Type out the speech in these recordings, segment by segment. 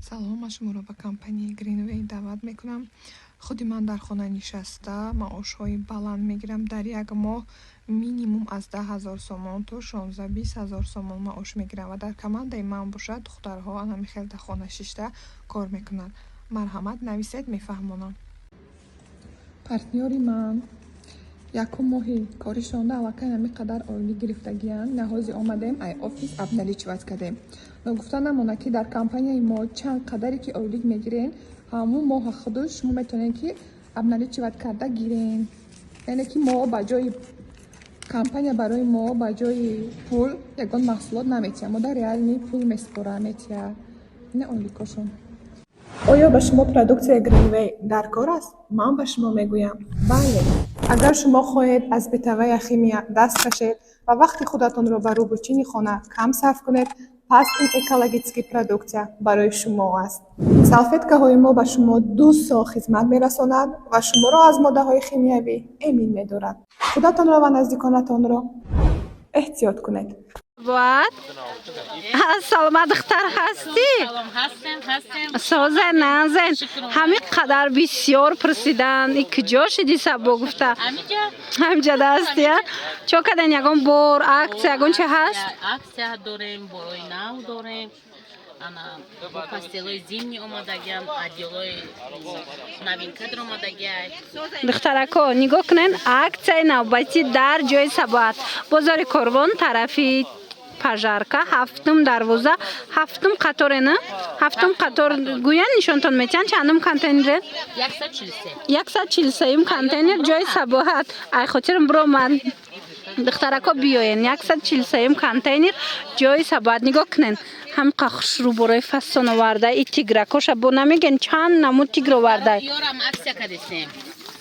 салом, ман шуморо ба компанияи Greenway даъват мекунам. Худи ман дар хона нишаста маошҳои баланд мегирам. Дар як моҳ минимум аз 10,000 сомон то 16-20,000 сомон маош мегирам ва дар командаи ман бошад духтарҳо анамихел дар хона шишта кор мекунанд. Марҳамат нависед, мефаҳмонам. Партнёри ман якум моҳи коришонда аллакай намиқадар оилӣ гирифтагиянд. Наҳози омадем ай офис абналичват кадем. Ногуфта намона ки дар компанияи мо чанд қадаре ки оилик мегирен, ҳамун моҳа худуш шумо метавонед ки абналичват карда гирен. яъне ки мо ба ҷои компания барои мо ба ҷои пул ягон маҳсулот наметиҳад, мо дар реални пул меспора метиҳад. ина оиликошон. оё ба шумо продуксияи Greenway дар кор аст? Ман ба шумо мегӯям бале. агар шумо хоҳед аз бетаваи химия даст кашед ва вақти худатонро ба рӯбочини хона кам сарф кунед, пас ин экологический продукция барои шумо аст. салфеткаҳои мо ба шумо 2 сол хизмат мерасонад ва шуморо аз моддаҳои химиявӣ эмин медорад. худатонро ва наздиконатонро эҳтиёт кунед. Саломат духтар ҳастӣ? Созен назен ҳамин қадар бисёр пурсидан и куҷо шиди сабо гуфта ҳамҷа ҳастӣ? чо карден ягон бор аксия ягон чи ҳаст? Аксия дорем, борои нав дорем, пастелои зимни омадагиам, одеялои новинкадро омадагиай. Духтарако нигоҳ кунен, аксияи навбатӣ дар ҷои Сабоат, бозори Корвон, тарафи Пажарка, 7-ум дарвоза, 7-ум қаторе на? 7-ум қатор гӯян нишонтон метиҳанд чандум контейнере? 143-ум контейнер ҷои Сабоат. Ай хотирам биромад. Духтарако биёен 143-ум контейнер ҷои Сабоат. нигоҳ кунен ҳамқа хушрӯ борои фасон оварда и тигракоша бо намеген чанд намуд тигр оварда. Ёрам аксия кадесем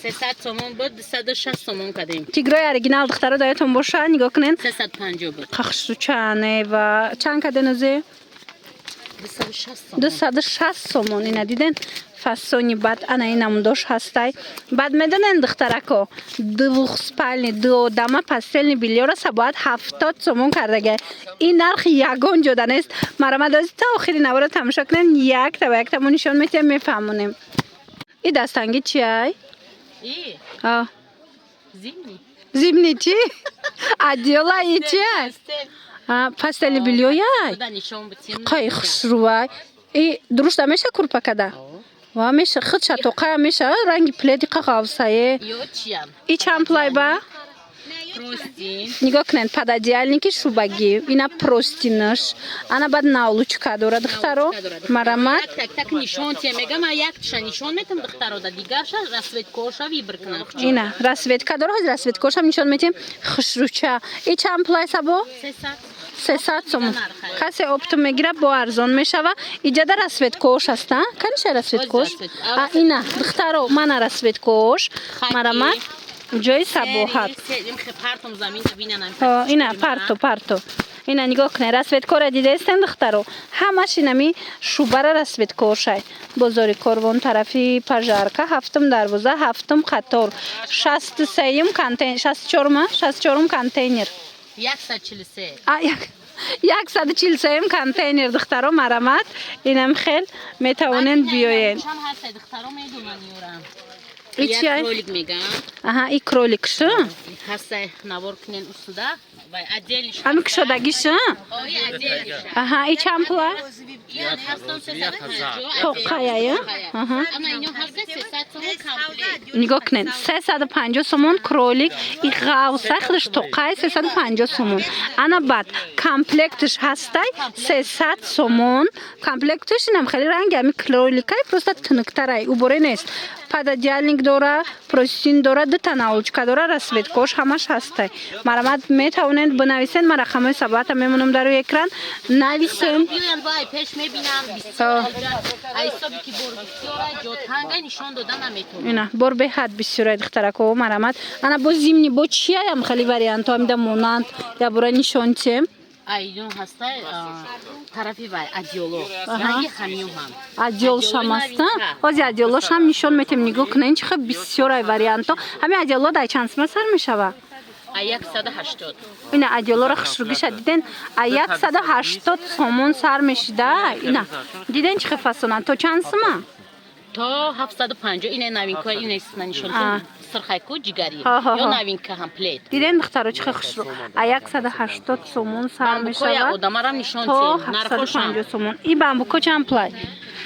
300 сомон буд 260 сомон кадем. тигрои оригинал духтаро даётон боша нигоҳ кунен 350 буд. қахшрӯ чане ва чанд каден озе 260 сомон. ина диден фасони бад ана ин намудош ҳастай. бад медонен духтарако двухспальни дуодама пастелни бильёра Сабоат 70 сомон кардагай. ин нарх ягон ҷода нест. марҳамат ози та охири навора тамошо кунен, якта ва яктамо нишон метиҳем мефаҳмонем. и дастанги чиай? зимни чи? одеялаи чиай? пастели бильёяй? қай хушрӯвай. и дурушта меша курпакада? ва меша худ шатоқая меша ранги пледи қағавсае. и чанд плай ба? нигоҳ кунед пададиялники шӯбагӣ ина простинаш ана баъд навлучка дорад духтаро. марҳамат ина расветка дора ҳозир расветкошам нишон метиҳем хушрӯча. и чанд плай сабо? 300 сомон. касе оптум мегира бо арзон мешава. иҷада расветкош аста? каниша расветкош? ина духтаро мана расветкош. марҳамат ҷои Сабоат. ина парто ина нигоҳ кунед расветкора дидестен духтаро ҳамаш инами шӯбара расветкошай. бозори Корвон тарафи Пажарка, 7-ум дарвоза, 7-ум қатор, 63-ум контейнер, 64-ум контейнер, 143-ум контейнер духтаро. марҳамат инам хел метавонен биёен. кролик мегам. и кролик шу? ҳастай навор кунен устуда ва отдельно ҳами кушодагиша? и чанд пула? тоқая? нигоҳ кунен 350 сомон кролик. и ғавсай худаш тоқай 350 сомон. ана баъд комплектш ҳастай 300 сомон. комплектш инам хеле ранги ами кроликай просто тунуктарай уборе нест. пададиялник дора, простин дора, дута навлучка дора, расветкош ҳамаш ҳастай. марҳамат метавонед бинависен. ман рақамҳои Сабоата мемонам дар рӯи экран. нависен. ина бор беҳад бисёрай духтарако. марҳамат ана бо зимни бо чияям хеле вариантҳо амида монанд я бора нишонтем. айдон ҳастай тарафи вай одеяло ранги ҳамиё ҳам одеялшам аста. ҳозир одеялошам нишон метем. нигоҳ кунед чихел бисёрай вариантҳо. ҳамин одеяло дар чанд сумма сар мешава? А 180. اینا ادیالا رو خشروگیش دیدن 180 سومون سر میشیده اینا دیدن چه فسونن تو چند سومن تا 750 این نوینکا این است نشون سرخایکو جگری ها، ها، یا ها. نوینکا کامپلیت دیدن دخترو چه خشرو 180 سومون سر بامبوکو یا میشه آدمارم نشون تا تیم نرخوشم 750 سومون این بامبوکو چند پلای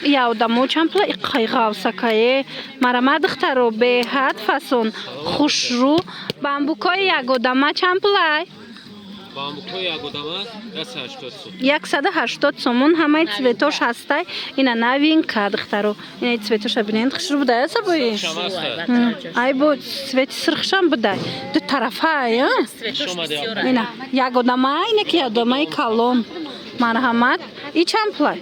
یا آدمو چند پلای این قایقا وسکایه مرا دخترو به حد فسون خشرو بامبوکو یک آدمه چند پلای Bambukoy yagodama 180 180 همه цветош هسته اینا новинка دخترو اینا цветош ببینید خشرو بوده است بوی ای бо цвет сырхшам буда ду тарафа я ина як одама ина ки одамаи калон марҳамат и чанд плай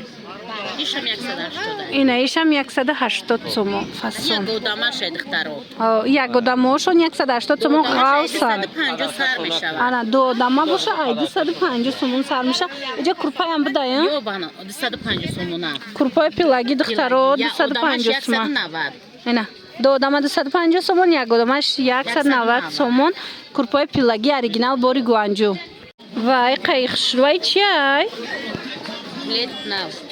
ایشم 180 ина ишам 180 сомон фасон یا گوداما شد دخترو як одамошон 180 сомон ғавсан 150 сар میشود ана ду одама боша ай 250 сомон сар меша иҷа курпаям буда я یا бана 250 сомона курпаи пилаги духтаро 250 сомон 190 اینا دو آدم 250 سومون یک آدمش 190 سومون کورپای پیلاگی اوریجینال بوری گوانجو وای قیخ شروی چیای плед нав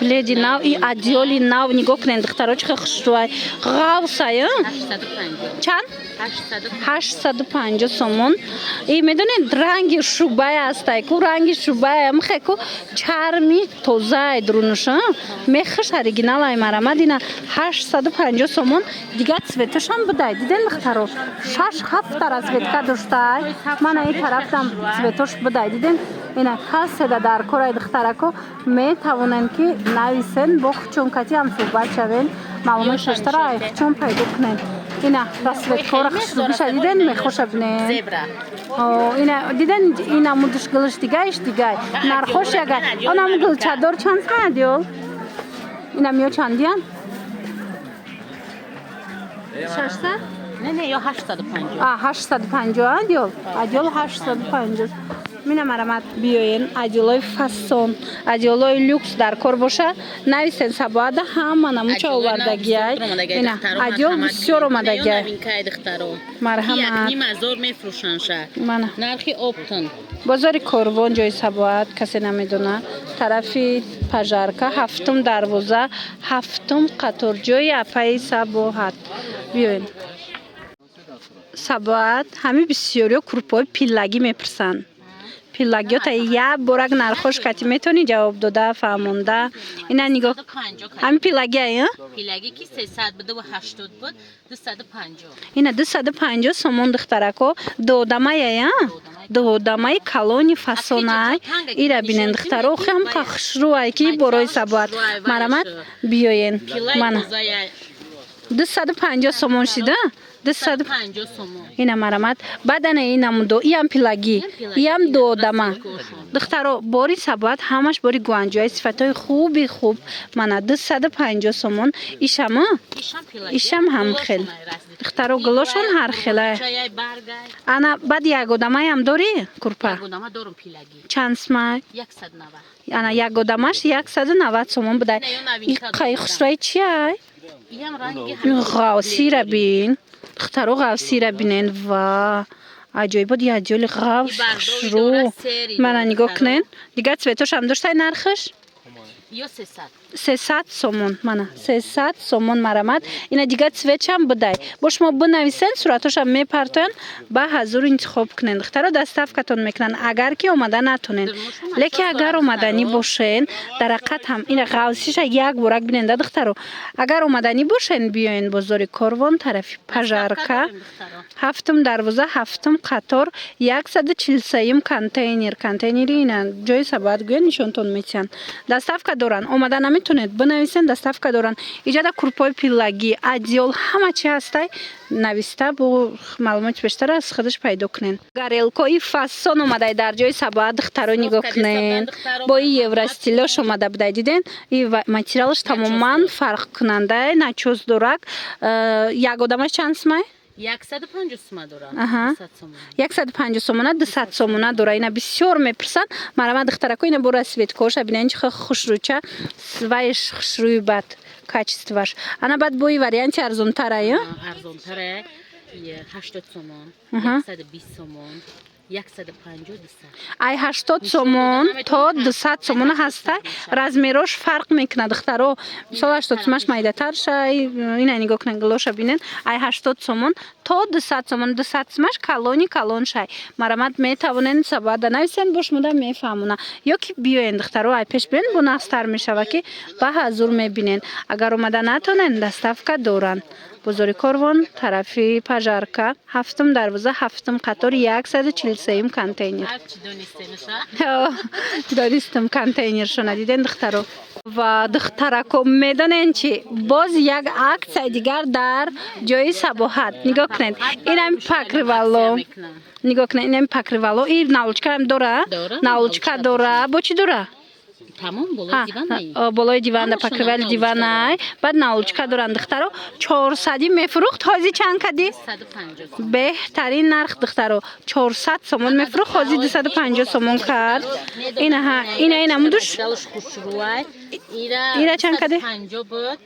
پلیدی ناو ای ادیولی ناو نگاه کنین دخترها چه خشروی غاوسای 850 چند 850 850 سومون ای میدونید رنگ شوبای هستای کو رنگ شوبای مخه کو چرمی توزه درونش میخش اوریجینال ای مرامد اینا 850 سومون دیگه цветش هم بده دیدن دخترها 6-7 تا цветка داشتای من این طرفم цветش بده دیدن اینا کاسه در کورای دخترکو میتوانن که نویسن با خچونکتی هم صحبت شوین معلومش بیشتر ای خچون پیدا کنن اینا رسوت کار خشروگی شدیدن میخوش بینن زبرا اینا دیدن اینا مودش گلش دیگهش دیگه نرخوش یگه اونم گل چادر چند سمه دیول اینا میو چندیان 600 نه نه یا 850 850 دیول ادیول 850 مینا مرامت بیاین ادیولای فاسون ادیولای لوکس در کار باشه نویسن سباده هم منم چه آوردگی اینا ادیول بسیار اومدگی نوینکای دخترو مرحمت. یک نیم هزار میفروشن شد من نرخی اپتون بازار کاروان جای سباعت کسی نمیدونه طرفی پژارکا هفتم دروازه هفتم قطار جای اپای سباعت بیاین سباعت همه بسیاری کورپای پیلاگی میپرسن پیلاگی تا یه برگ نرخوش کتی میتونی جواب داده فهمونده اینا نگاه همین پیلاگی ها پیلاگی که 300 بده و 80 بود 250 اینا 250 سومون دخترکو دو دمای یا دو دمای کالونی فاسونای ایرا بینن دخترو خم خشرو ای کی برای سبات مرامت بیاین من 250 سومون شده 250 سومون اینا مرامت بدن اینم دو یم پیلاگی یم دو دما دخترو باری سبات همش باری گوانجوی صفتای خوبی خوب من 250 سومون ایشم ایشم هم خیل دخترو گلوشون هر خیله انا بعد یک دما هم داری کورپا گوداما دارم پیلاگی چند سما 190 انا یک دماش 190 سومون بده این قایق چیه یم رنگی غاوسی را بین دخترو غاوسی را بینن و عجایب بود یه جولی غاوس رو من نگاه کنن دیگه цветоش هم داشته نرخش یا 300 300 سومون من 300 سومون مرامت اینا دیگه цветش هم بده باش ما بنویسن صورتش هم میپرتن با حضور انتخاب کنن دخترو دستاف کتون میکنن اگر که اومده نتونن لیکن اگر اومدنی باشین در حقیقت هم این غاوسیش یک برک بیننده دخترو اگر اومدنی باشین بیاین بازار کاروان طرف پژارکا هفتم دروازه هفتم قطار 143 کانتینری اینا جای سبات گویا نشونتون میتین دستاف که دارن اومده نمیتونید بنویسین دستاف که دارن ایجاد کورپای پیلاگی ادیول همه چی هسته نویسته با معلومات بیشتر از خودش پیدا کنین گاریلکوی فاسون اومده در جای سبات دخترو نگاه کنین با این یوراستیلش اومده بده دیدین این ماتریالش تماما فرق کننده نچوز دورک یک آدمش چند سمه 150 سوم داره 150 سومونه 200 سومونه داره اینا بسیار میپرسن مرا دخترکو اینا برو سویت کوش ببینن چه خوشروچه سوایش خوشروی بد کاچستواش انا بعد بوی وریانت ارزون تره ارزون تره 80 сомон, Аҳа. 120 сомон, 150 200. ай 80 сомон то 200 сомон ҳастай размерош фарқ мекунад духтаро мисол 80 сомаш майдатар шай ина нигоҳ кунед глоша бинен ай 80 сомон то 200 сомон 200 сомаш калон шай марамат метавонен сабада нависен бош муда мефаҳмона ё ки биёен духтаро ай пеш бинен бо нақстар мешава ки ба ҳазур мебинен агар омада натонен доставка доран бозори Корвон тарафи пажарка 7 дарвоза 7 қатор 143 контейнер Ҳарчи донистемаша. донистам контейнершо надиден духтаро ва духтарако медонен чи боз як акция дигар дар ҷои Сабоҳат нигоҳ кунед инам покривало нигоҳ кунед инам покривало и наулочкаам дора наулочка дора бо чи дора Тамом болои диван. болои диванда покривали диванай баъд наулочка доранд духтаро 400 мефурухт ҳозир чанд кади 150 сомон. беҳтарин нарх духтаро 400 сомон мефурухт ҳозир 250 сомон кард ина мудуш Далош хушруай. Ира чанд кади? 50 буд.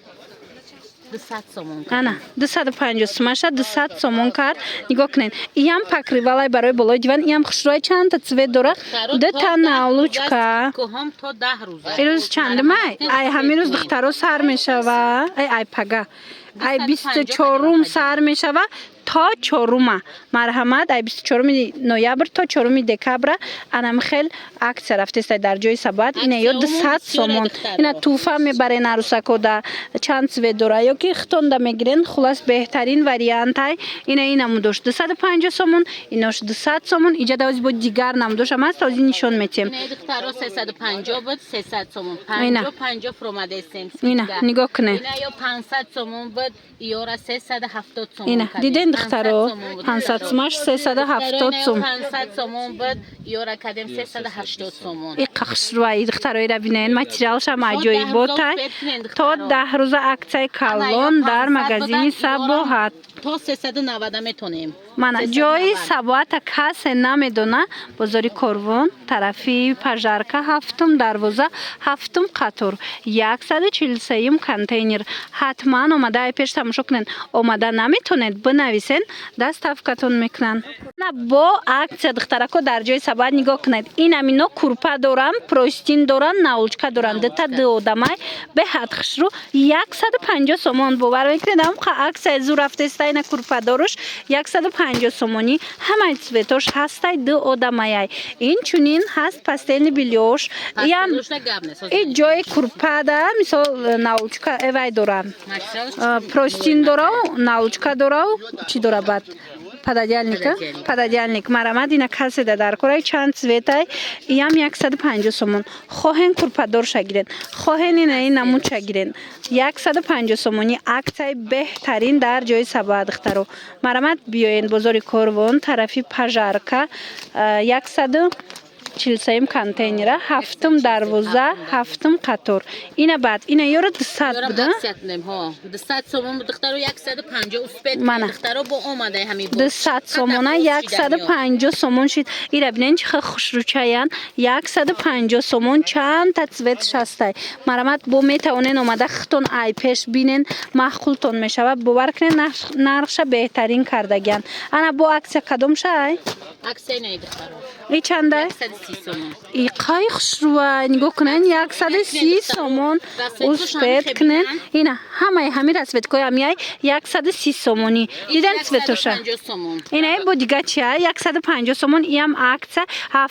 200 сомон. ана 250 сомаша 200 сомон кард нигоҳ кунед иам покривалай барои болои диван иам хушрӯи чанда цвет дора дута наулочка Кӯҳом то 10 рӯза. ирӯз чандмай ай ҳамин рӯз духтаро сар мешава ай пага ай 24 сар мешава то 4 марҳамат ай 24 ноябр то 4 декабр анам хел акция рафтестай дар ҷои Сабоҳат ина ё 200 сомон ина туҳфа мебарен арӯсакода чанд цвет дора ё ки хитонда мегирен хулас беҳтарин вариантай ина мудош 250 сомон инош 200 сомон иҷа давози бо дигар намудошам аст ҳозир нишон метем Ина духтаро 350 буд 300 сомон. Ина. 50 фромадесем. ина нигоҳ кунед Ина ё 500 сомон буд иёра 370 сомон. ина диден духтаро 500 сомаш 370 сом 500 сомон буд иёра кадем 380 сомон. иққахшруаи духтаро ира бинен материалшам аҷоиботай то 10 рӯза аксияи калон дар магазини Сабоҳат то 390 метонем. мана ҷои Сабоҳата касе намедона бозори Корвон тарафи пажарка 7 дарвоза 7 қатор 143 контейнер ҳатман омада ай пеш тамошо кунен омада наметонед бинависен доставкатон мекунанд на бо акция духтарако дар ҷои Сабоҳат нигоҳ кунед инамино курпа дорам простин доран наулочка доран дата ду одамай беҳад хушрӯ 150 сомон бовар мекунед амқа акция зур рафтестай на курпа дорош 150 сомони ҳамаи цветош ҳастай ду одамаяй инчунин ҳаст пастелни билёш ям и ҷои курпада мисол наулочка эвай дорам простин дорау наулочка дорау чи дора бад пададялник марамад ина каседа дар кораи чанд цветай иам 150 сомон хоҳен курпадор шагирен хоҳен ина намуд шагирен 150 сомони аксияи беҳтарин дар ҷои Сабоҳат духтаро марамад биёен бозори Корвон тарафи пажарка 143 контейнера 7 дарвоза 7 қатор ина баъд ина ёра 200 буда 200 сомон духтаро 150 успет духтаро бо омадай ҳами 200 сомона 150 сомон шид ира бинен чи хушрӯчаян 150 сомон чанда цвет шастай марамат бо метавонен омада хитон ай пеш бинен маъқултон мешава бовар кунен нархша беҳтарин кардагиан ана бо аксия кадом шай аксия не духтаро и чанда и қай хушрӯа нигоҳ кунен 130 сомон успет кунен ина ҳамаи ҳами расветкои амияй 130 сомони диден цветоша ина бо дига чия 150 сомон иам акция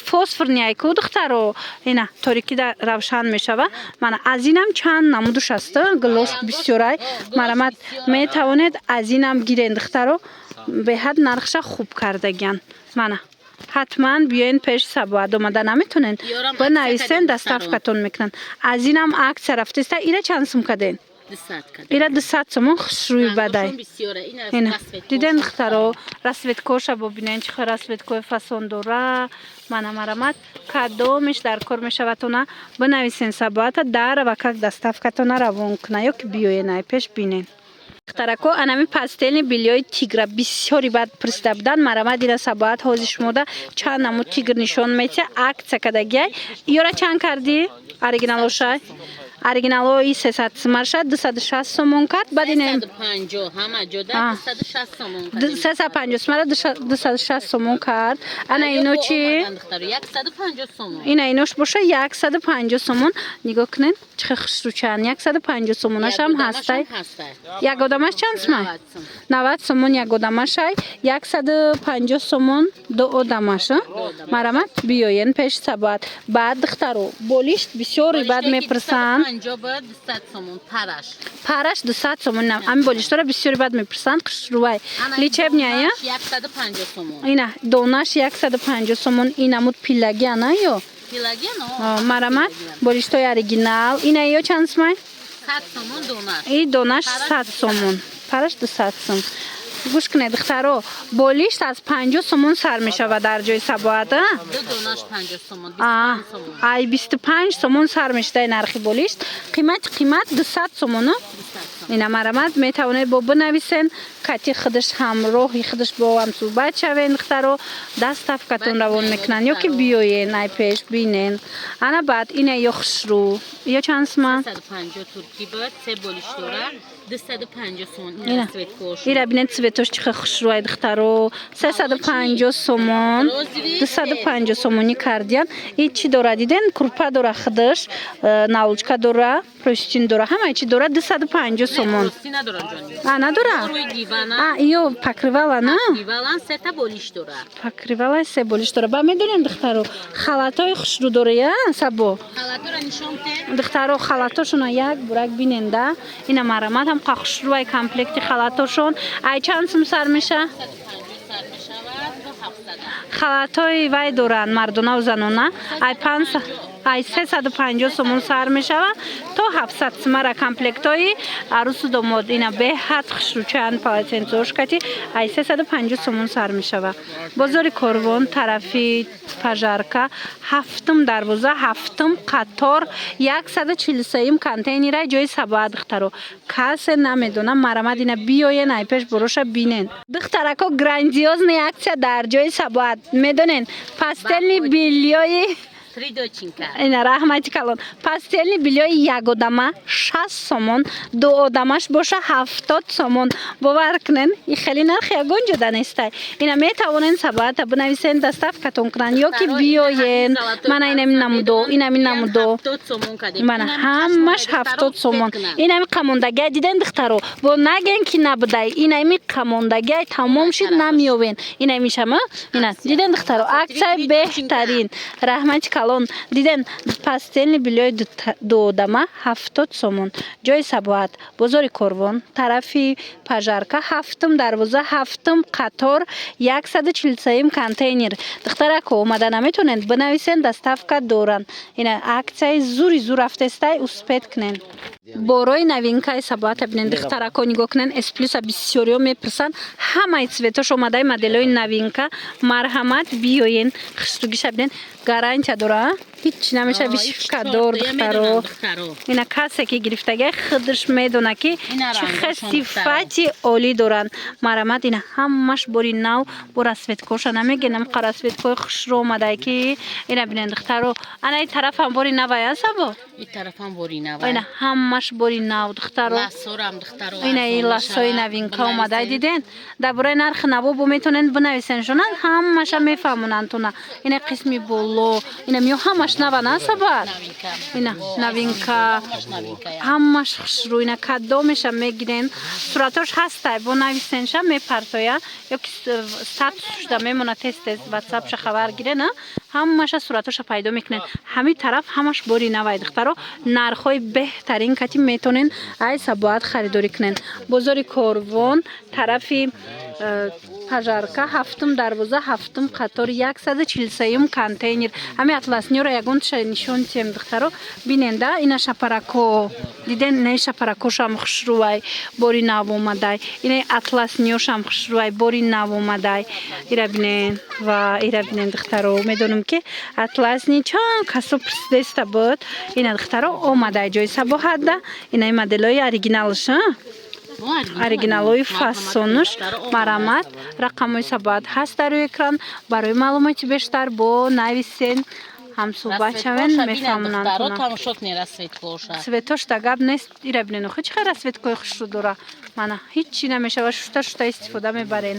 фосфорни айку духтаро ина торикида равшан мешава мана аз инам чанд намудуш аст глош бисёрай марамат метавонед аз инам гирен духтаро беҳад нархша хуб кардагиан мана ҳатман биёен пеши Сабоҳат омада наметонен бинависен доставкатон мекунанд аз инам акция рафтеста ира чанд сум каден ира 200 сомон хушрӯи бадай ина диден духтаро расветкоша бобинен чихел расветкои фасон дора мана марамат кадомеш дар кор мешаватона бинависен Сабоҳата дар ва как доставкатона равон куна ё ки биёен ай пеш бинен тарако анами пастелни билёи тигра бисёри бад пурсида буданд марамад ина Сабоҳат ҳозир шумода чанд намуд тигр нишон метия акция кадагиай ёра чанд карди оригиналошай оригиналои 300 сомонша 260 сомон кард. Баъд ин 350 ҳама ҷода 260 сомон кард. 350 сомонра 260 сомон кард. Ана ино чи? 150 сомон. Ина инош боша 150 сомон. Нигоҳ кунед. Чӣ хушрӯчан 150 сомонаш ҳам ҳастай. Як одамаш чанд сомон? 90 сомон як одамашай. 150 сомон ду одамаш. Марамат биёен пеш сабад. Баъд духтаро болишт бисёр баъд мепурсанд. 50 200 сомон параш. Параш 200 сомон. Ами болиштора бисёр баъд мепурсанд хушрӯвай. Личебняя 150 сомон. ина донаш 150 сомон. Инамуд пилаги ана ё? Пилаги но. Марамат болиштои оригинал. Ина ё чанд сомон? 100 сомон донаш. И донаш 100 сомон. Параш 200 сомон. гӯш кунед духтаро болишт аз 50 сомон сар мешавад дар ҷои сабоат. Ду донаш 50 сомон. 25 сомон. Ай 25 сомон сар мешавад нархи болишт. қимат 200 сомон. ина марамат метавонед бо бинависен кати худаш ҳамроҳи худаш бо ҳам суҳбат шавен духтаро доставкатон равон мекунанд ё ки биёен ай пеш бинен. Ана баъд ина ё хушрӯ ё чанд сомон? 150 турки бад се болиштора 250 сомон. Ина цветкош. ира бинед цветош чиха хушрӯ духтаро 350 сомон 250 сомони кардиян. И чи дора диден крупа дора худаш наулчка дора простин дора ҳамаи чи дора 250 сомон. Надора? Ё покривала на? Покривала сета болиш дора. Покривала се болиш дора. Ба медонем духтаро халатои хушрӯ дора я сабо. Халатора нишон те. Духтаро халатошона як бурак биненда. Ина марамат ҳам хушрӯвай комплекти халатошон. Ай чанд сум сар меша? халатои вай доранд мардона ва занона. Ай 350 сомон сар мешавад то 700 сомара комплектои арусу домод ина беҳад хушрӯчанд полотенцошкати ай 350 сомон сар мешавад. Бозори Корвон тарафи пажарка ҳафтум дарвоза ҳафтум қатор 143 контейнера ҷои сабоат духтаро касе намедона марамад ина биёен ай пеш бороша бинен духтарако грандиозная акция дар ҷои сабоат медонен пастелни билёи ина раҳмати калон пастелни билёи як одама 60 сомон ду одамаш боша 70 сомон бовар кунен и хеле нархи ягон ҷода нестай. Ина метавонен сабоата бинависен доставкатон кунанд ё ки биёен мана инами намудо мана ҳамаш 70 сомон инами қамондагиа диден духтаро бо наген ки набудай инами қамондагиа тамом шид намеёвен инами шама ина диден духтаро аксияи беҳтарин раҳмати калон диден пастелни билёи ду одама 70 сомон ҷои сабоат бозори Корвон тарафи пажарка ҳафтум дарвоза ҳафтум қатор 143 контейнер духтарако омада наметонед бинависен доставка доранд ина аксияи зури зур рафтестай успед кунен борои новинкаи сабоата бинен духтарако нигоҳ кунен S+ бисёриё мепурсанд ҳамаи цветош омадаи моделҳои новинка марҳамат биёен хушрӯгиша бинен гарантия дора ҳеч намеша вишивкадор духтаро ина касе ки гирифтагиа худаш медона ки чихе сифати олӣ доранд марамат ина ҳамаш бори нав бо расветкоша намегенам қа расветкои хушрӯ омадай ки ина бинен духтаро ана и тарафам бори навая сабо ина ҳамаш бори нав духтаро ина и ласои новинка омадай диден дар бораи нархи наво бо метонен бинависен шунанд ҳамаша мефаҳмонанд туна ина қисми боло ина миё ҳамаш нава на сабад ина новинка ҳамаш хушрӯ ина кадомеша мегирен суратош ҳастай бо нависенша мепартоя ё ки статус шуда мемона тез ватсапша хабар гирена ҳамаша суратоша пайдо мекунен ҳами тараф ҳамаш бори навай духтаро нархҳои беҳтарин кати метонен ай сабоат харидорӣ кунен бозори Корвон тарафи пажарка ҳафтум дарвоза ҳафтум қатор 143 контейнер ҳами атласниёро ягонша нишон тем духтаро биненда ина шапарако диден ина шапаракошам хушрӯвай бори нав омадай ина атласниёшам хушрӯвай бори нав омадай ира бинен ва ира бинен духтаро медонам ки атласни чанд касо пурсидеста буд ина духтаро омадай ҷои сабоҳатда инаи моделҳои оригиналша оригиналои фасонуш марамат рақамои сабоат ҳаст дар рӯи экран барои маълумоти бештар бо нависен ҳам суҳбат шавен мефаҳмонанд Даро кунам. тамошот не расветлоша. Светош та гап нест ира бинен хич хара светкои хушру дора мана ҳичи намешава шушта истифода мебарен